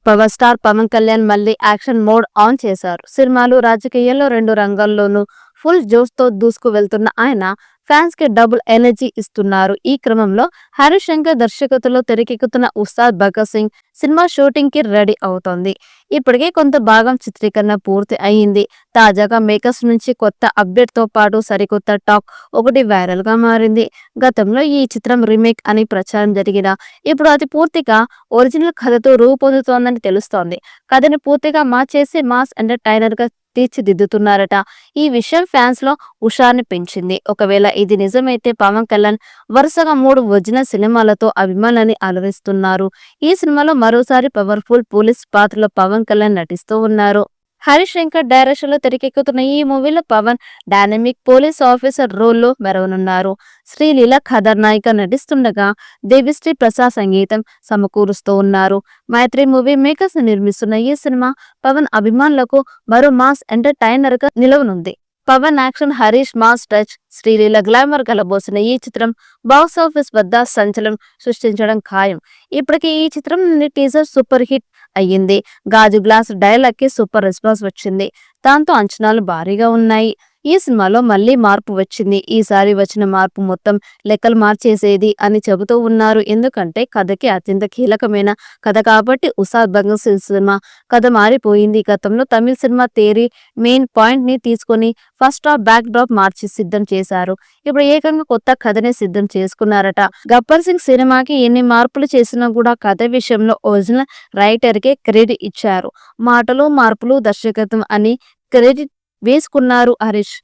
Power star Pawan Kalyan మళ్ళీ action mode on చేశారు. సినిమాలు, రాజకీయాల్లో 2 రంగాల్లోనూ ఫుల్ జోష్ తో దూసుకు వెళ్తున్న ఆయన ఫ్యాన్స్ కి డబుల్ ఎనర్జీ ఇస్తున్నారు. ఈ క్రమంలో హరీష్ శంకర్ దర్శకత్వంలో తెరకెక్కుతున్న ఉస్తాద్ భగత్ సింగ్ సినిమా షూటింగ్ కి రెడీ అవుతోంది. ఇప్పటికే కొంత భాగం చిత్రీకరణ పూర్తి అయింది. తాజాగా మేకర్స్ నుంచి కొత్త అప్డేట్ తో పాటు సరికొత్త టాక్ ఒకటి వైరల్ గా మారింది. గతంలో ఈ చిత్రం రీమేక్ అని ప్రచారం జరిగిన ఇప్పుడు అది పూర్తిగా ఒరిజినల్ కథతో రూపొందుతోందని తెలుస్తోంది. కథని పూర్తిగా మార్చేసి మాస్ ఎంటర్టైనర్ గా తీర్చిదిద్దుతున్నారట. ఈ విషయం ఫ్యాన్స్ లో ఉషార్ని పెంచింది. ఒకవేళ ఇది నిజమైతే పవన్ కళ్యాణ్ వరుసగా 3 ఒరిజినల్ సినిమాలతో అభిమానులని అలరిస్తున్నారు. ఈ సినిమాలో మరోసారి పవర్ఫుల్ పోలీస్ పాత్రలో పవన్ కళ్యాణ్ నటిస్తూ ఉన్నారు. హరీష్ శంకర్ డైరెక్షన్ లో తెరకెక్కుతున్న ఈ మూవీలో పవన్ డైనమిక్ పోలీస్ ఆఫీసర్ రోల్లో మెరవనున్నారు. శ్రీలీల కథానాయిక నటిస్తుండగా దేవిశ్రీ ప్రసాద్ సంగీతం సమకూరుస్తూ ఉన్నారు. మైత్రి మూవీ మేకర్స్ నిర్మిస్తున్న ఈ సినిమా పవన్ అభిమానులకు మరో మాస్ ఎంటర్టైనర్ గా నిలవనుంది. Pawan action, Harish mass touch, Sreeleela glamour కలబోసిన ఈ చిత్రం బాక్సాఫీస్ వద్ద సంచలనం సృష్టించడం ఖాయం. ఇప్పటికే ఈ చిత్రం నుండి టీజర్ సూపర్ హిట్ అయ్యింది. గాజు గ్లాస్ డైలాగ్ కి సూపర్ రెస్పాన్స్ వచ్చింది. దాంతో అంచనాలు భారీగా ఉన్నాయి. ఈ సినిమాలో మళ్లీ మార్పు వచ్చింది. ఈసారి వచ్చిన మార్పు మొత్తం లెక్కలు మార్చేసేది అని చెబుతూ ఉన్నారు. ఎందుకంటే కథకి అత్యంత కీలకమైన కథ కాబట్టి. ఉస్తాద్ భగత్ సింగ్ సినిమా కథ మారిపోయింది. గతంలో తమిళ సినిమా తేరీ మెయిన్ పాయింట్ ని తీసుకొని ఫస్ట్ హాఫ్ బ్యాక్ డ్రాప్ మార్చి సిద్ధం చేశారు. ఇప్పుడు ఏకంగా కొత్త కథనే సిద్ధం చేసుకున్నారట. గబ్బర్ సింగ్ సినిమాకి ఎన్ని మార్పులు చేసినా కూడా కథ విషయంలో ఒరిజినల్ రైటర్ కే క్రెడిట్ ఇచ్చారు. మాటలు, మార్పులు, దర్శకత్వం అని క్రెడిట్ వేసుకున్నారు హరీష్.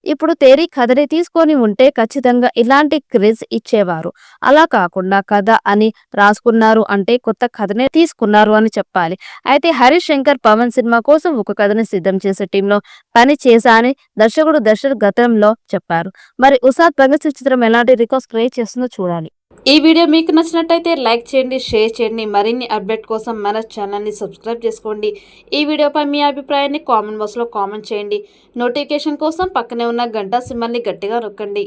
ఇప్పుడు తేరీ కథని తీసుకొని ఉంటే ఖచ్చితంగా ఇలాంటి క్రేజ్ ఇచ్చేవారు. అలా కాకుండా కథ అని రాసుకున్నారు అంటే కొత్త కథనే తీసుకున్నారు అని చెప్పాలి. అయితే హరీష్ శంకర్ పవన్ సినిమా కోసం ఒక కథని సిద్ధం చేసే టీంలో పని చేశా అని దర్శకుడు దశరథ్ గతంలో చెప్పారు. మరి ఉస్తాద్ భగత్ సింగ్ చిత్రం ఎలాంటి రికార్డ్స్ క్రియేట్ చేస్తుందో చూడాలి. ఈ వీడియో మీకు నచ్చినట్టయితే లైక్ చేయండి, షేర్ చేయండి. మరిన్ని అప్డేట్ కోసం మన ఛానల్ని సబ్స్క్రైబ్ చేసుకోండి. ఈ వీడియోపై మీ అభిప్రాయాన్ని కామెంట్ బాక్స్లో కామెంట్ చేయండి. నోటిఫికేషన్ కోసం పక్కనే ఉన్న గంట సింబల్ని గట్టిగా నొక్కండి.